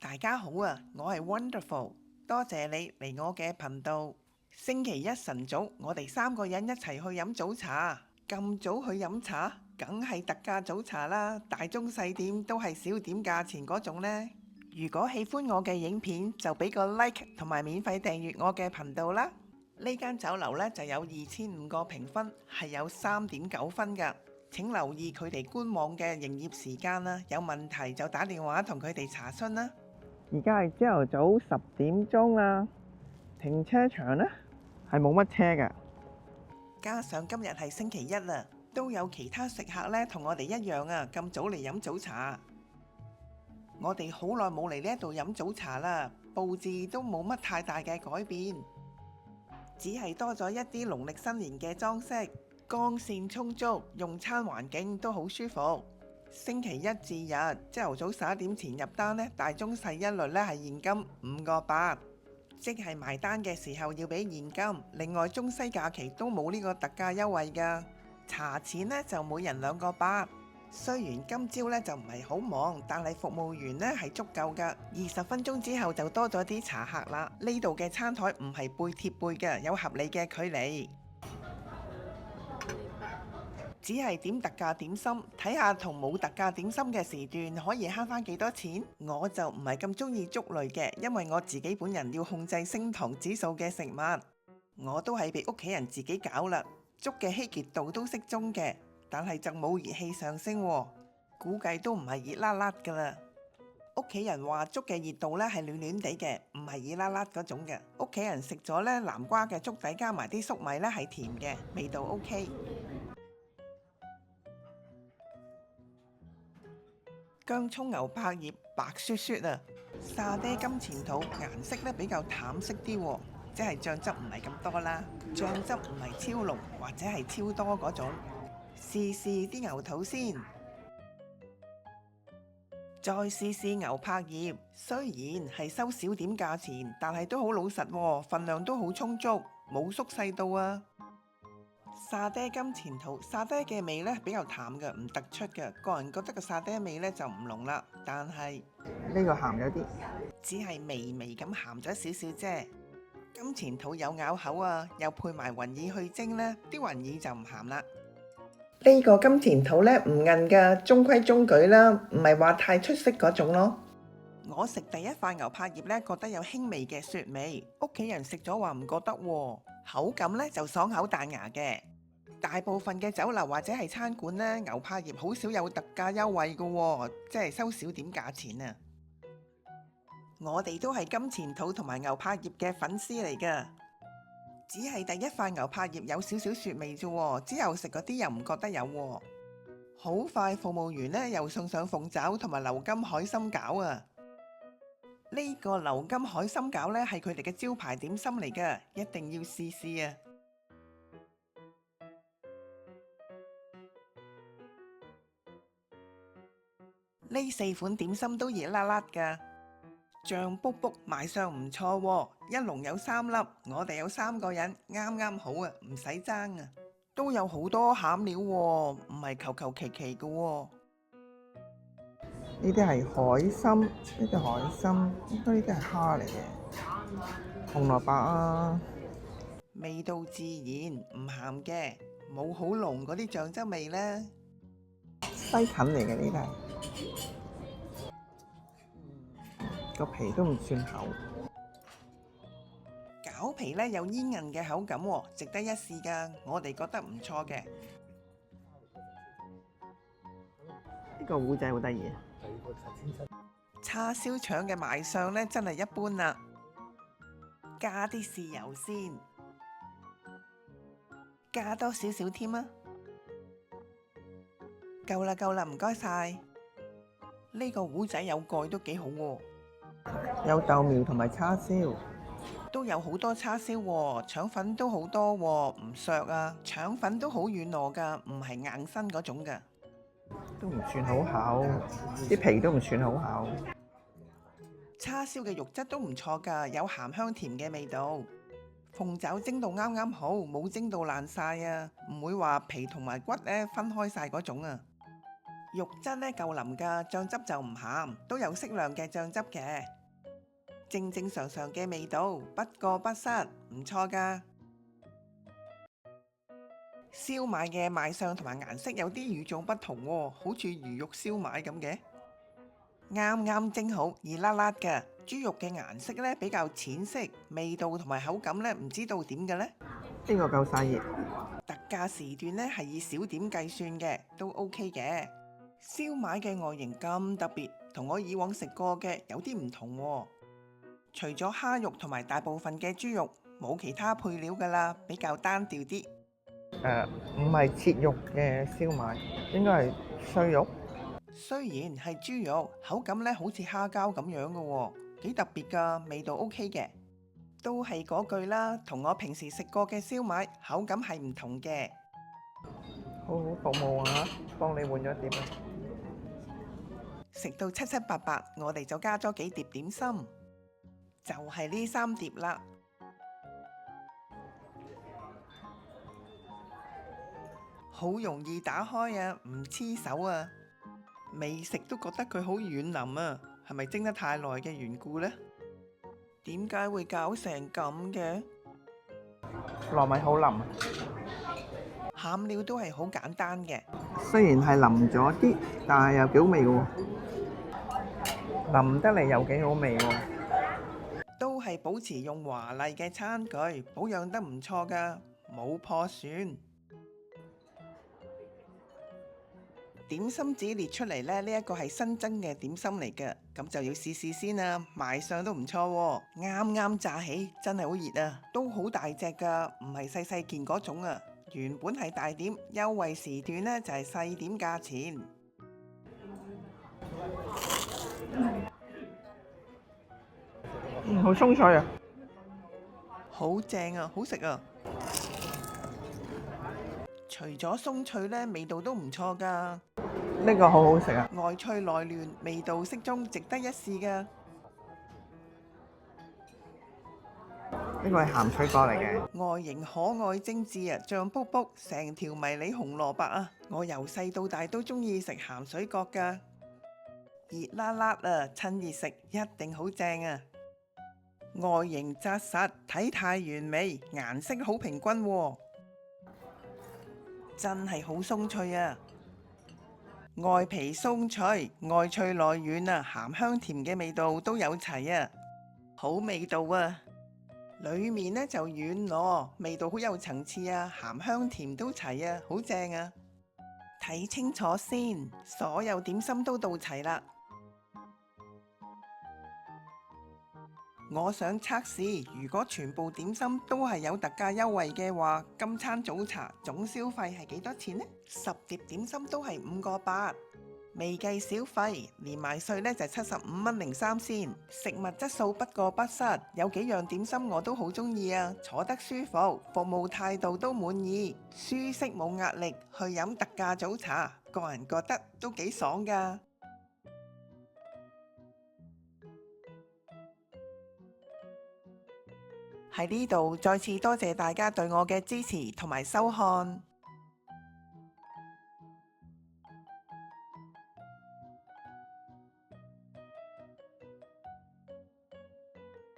大家好啊，我係 Wonderful，多謝你嚟我嘅頻道。星期一晨早，我哋3個人一齊去飲早茶。咁早去飲茶，梗係特價早茶啦，大中細店都係小點價錢嗰種呢。如果喜歡我嘅影片，就俾個 like 同埋免費訂閱我嘅頻道啦。呢間酒樓呢就有2500個評分，係有3.9分㗎。請留意佢哋官網嘅營業時間啦，有問題就打電話同佢哋查詢啦。而家係朝頭早10點鐘啦，停車場呢係冇乜車㗎，加上今日係星期一啦，都有其他食客呢同我哋一樣啊，咁早嚟飲早茶。我哋好耐冇嚟呢一度飲早茶啦，佈置都冇乜太大嘅改變，只係多咗一啲農曆新年嘅裝飾，光線充足，用餐環境都好舒服。星期一至日朝頭早11點前入單呢，大中細一律呢係現金5個8，即係埋單嘅時候要俾現金。另外中西假期都冇呢個特價優惠㗎。茶錢呢就每人2個8。雖然今朝呢就唔係好忙，但係服務員呢係足夠㗎。20分鐘之後就多咗啲茶客啦。呢度嘅餐台唔係背貼背嘅，有合理嘅距離。只係點特價點心，睇下同冇特價點心嘅時段可以慳返幾多錢。我就唔係咁中意粥類嘅，因為我自己本人要控制升糖指數嘅食物，我都係俾屋企人自己搞啦。粥嘅稀稠度都適中嘅，但係就冇熱氣上升喎，估計都唔係熱辣辣㗎啦。屋企人話粥嘅熱度呢係暖暖地嘅，唔係熱辣辣嗰種嘅。屋企人食咗呢南瓜嘅粥底加埋啲粟米呢係甜嘅，味道 OK。薑葱牛柏葉白雪雪啊，沙爹金錢肚顏色呢比較淡色啲喎，即係醬汁唔係咁多啦，醬汁唔係超濃或者係超多嗰種。試試啲牛肚先，再試試牛柏葉。雖然係收少點價錢，但係都好老實喎，份量都好充足，冇縮細到啊。沙爹金錢肚，沙爹嘅味呢比較淡嘅，唔突出嘅。個人覺得個沙爹味呢就唔濃啦，但係呢個鹹咗啲，只係微微咁鹹咗少少啫。金錢肚有咬口啊，又配埋雲耳去蒸呢，啲雲耳就唔鹹啦。呢個金錢肚呢唔韌㗎，中規中矩啦，唔係話太出色嗰種咯。我食第一塊牛柏葉呢，覺得有輕微嘅雪味，屋企人食咗話唔覺得喎，口感呢就爽口彈牙嘅。大部分嘅酒樓或者係餐館呢，牛柏葉好少有特價優惠㗎喎，即係收少點價錢啊。我哋都係金錢肚同埋牛柏葉嘅粉絲嚟㗎，只係第一塊牛柏葉有少少雪味啫，之後食嗰啲又唔覺得有喎。好快服務員呢又送上鳳爪同埋流金海參餃啊！呢個流金海參餃呢係佢哋嘅招牌點心嚟㗎，一定要試試啊！呢4款點心都熱辣辣㗎，醬卜卜賣相唔錯喎，一籠有3粒，我哋有3個人，啱啱好啊，唔使爭啊！都有好多餡料喎，唔係求求其其㗎喎。呢啲係海參，呢啲海參，應該呢啲係蝦嚟嘅，紅蘿蔔啊，味道自然，唔鹹嘅，冇好濃嗰啲醬汁味呢。西芹嚟嘅呢啲係。個皮都唔算厚，餃皮呢有煙韌嘅口感喎，值得一試㗎，我哋覺得唔錯嘅。呢個糊仔好得意，叉燒腸嘅賣相呢真係一般啦，加啲豉油先，加多少少添啊！夠啦夠啦，唔該晒。呢個糊仔有蓋都幾好喎。有豆苗同埋叉燒，都有好多叉燒喎，腸粉都好多喎，唔削啊！腸粉都好軟糯㗎，唔係硬身嗰種㗎，都唔算好厚，啲皮都唔算好厚。叉燒嘅肉質都唔錯㗎，有鹹香甜嘅味道。鳳爪蒸到啱啱好，冇蒸到爛晒啊，唔會話皮同埋骨呢分開晒嗰種啊。肉質呢夠腍㗎，醬汁就唔鹹，都有適量嘅醬汁嘅。正正常常嘅味道，不過不失，唔錯㗎。燒賣嘅賣相同埋顏色有啲與眾不同喎，好似魚肉燒賣咁嘅。啱啱蒸好，熱辣辣嘅豬肉嘅顏色呢比較淺色，味道同埋口感呢唔知道點嘅呢？呢個夠晒熱。特價時段呢係以小點計算嘅，都 OK 嘅。燒賣嘅外形咁特別，同我以往食過嘅有啲唔同喎。除咗蝦肉同埋大部分嘅豬肉，冇其他配料㗎啦，比較單調啲。唔係切肉嘅燒賣，應該係衰肉。雖然係豬肉，口感呢好似蝦膠咁樣嘅喎，幾特別㗎，味道 OK 嘅。都係嗰句啦，同我平時食過嘅燒賣口感係唔同嘅。好好服務啊！幫你換咗碟啊！食到七七八八，我哋就加咗幾碟點心，就係呢3碟啦。好容易打開啊，唔黐手啊，未食都覺得佢好軟腍啊，係咪蒸得太耐嘅緣故呢？點解會搞成咁嘅？糯米好腍，餡料都係好簡單嘅。雖然係腍咗啲，但係又幾好味喎。腍得嚟又幾好味喎。都係保持用華麗嘅餐具，保養得唔錯㗎，冇破損。點心紙列出嚟呢，呢一個係新增嘅點心嚟嘅，咁就要試試先啦。賣相都唔錯喎，啱啱炸起，真係好熱啊，都好大隻㗎，唔係細細件嗰種啊。原本係大點，優惠時段呢就係細點價錢。好鬆脆啊！好正啊，好食啊！除咗鬆脆呢，味道都唔錯㗎。呢個好好食啊！外脆內嫩，味道適中，值得一試㗎。呢個係鹹水果嚟嘅。外形可愛精緻啊，醬卜卜，成條迷你紅蘿蔔啊！我由細到大都中意食鹹水角㗎，熱辣辣啊，趁熱食一定好正啊！外形紮實，體態完美，顏色好平均喎，真係好鬆脆啊！外皮鬆脆，外脆內軟啊，鹹香甜嘅味道都有齊啊，好味道啊！裏面呢就軟糯，味道好有層次啊，鹹香甜都齊啊，好正啊！睇清楚先，所有點心都到齊啦。我想測試，如果全部點心都係有特價優惠嘅話，今餐早茶總消費係幾多錢呢？10碟點心都係5個8，未計小費，連埋稅呢就75蚊零3仙。食物質素不過不失，有幾樣點心我都好中意啊，坐得舒服，服務態度都滿意，舒適冇壓力，去飲特價早茶，個人覺得都幾爽㗎。喺呢度再次多謝大家對我嘅支持同埋收看。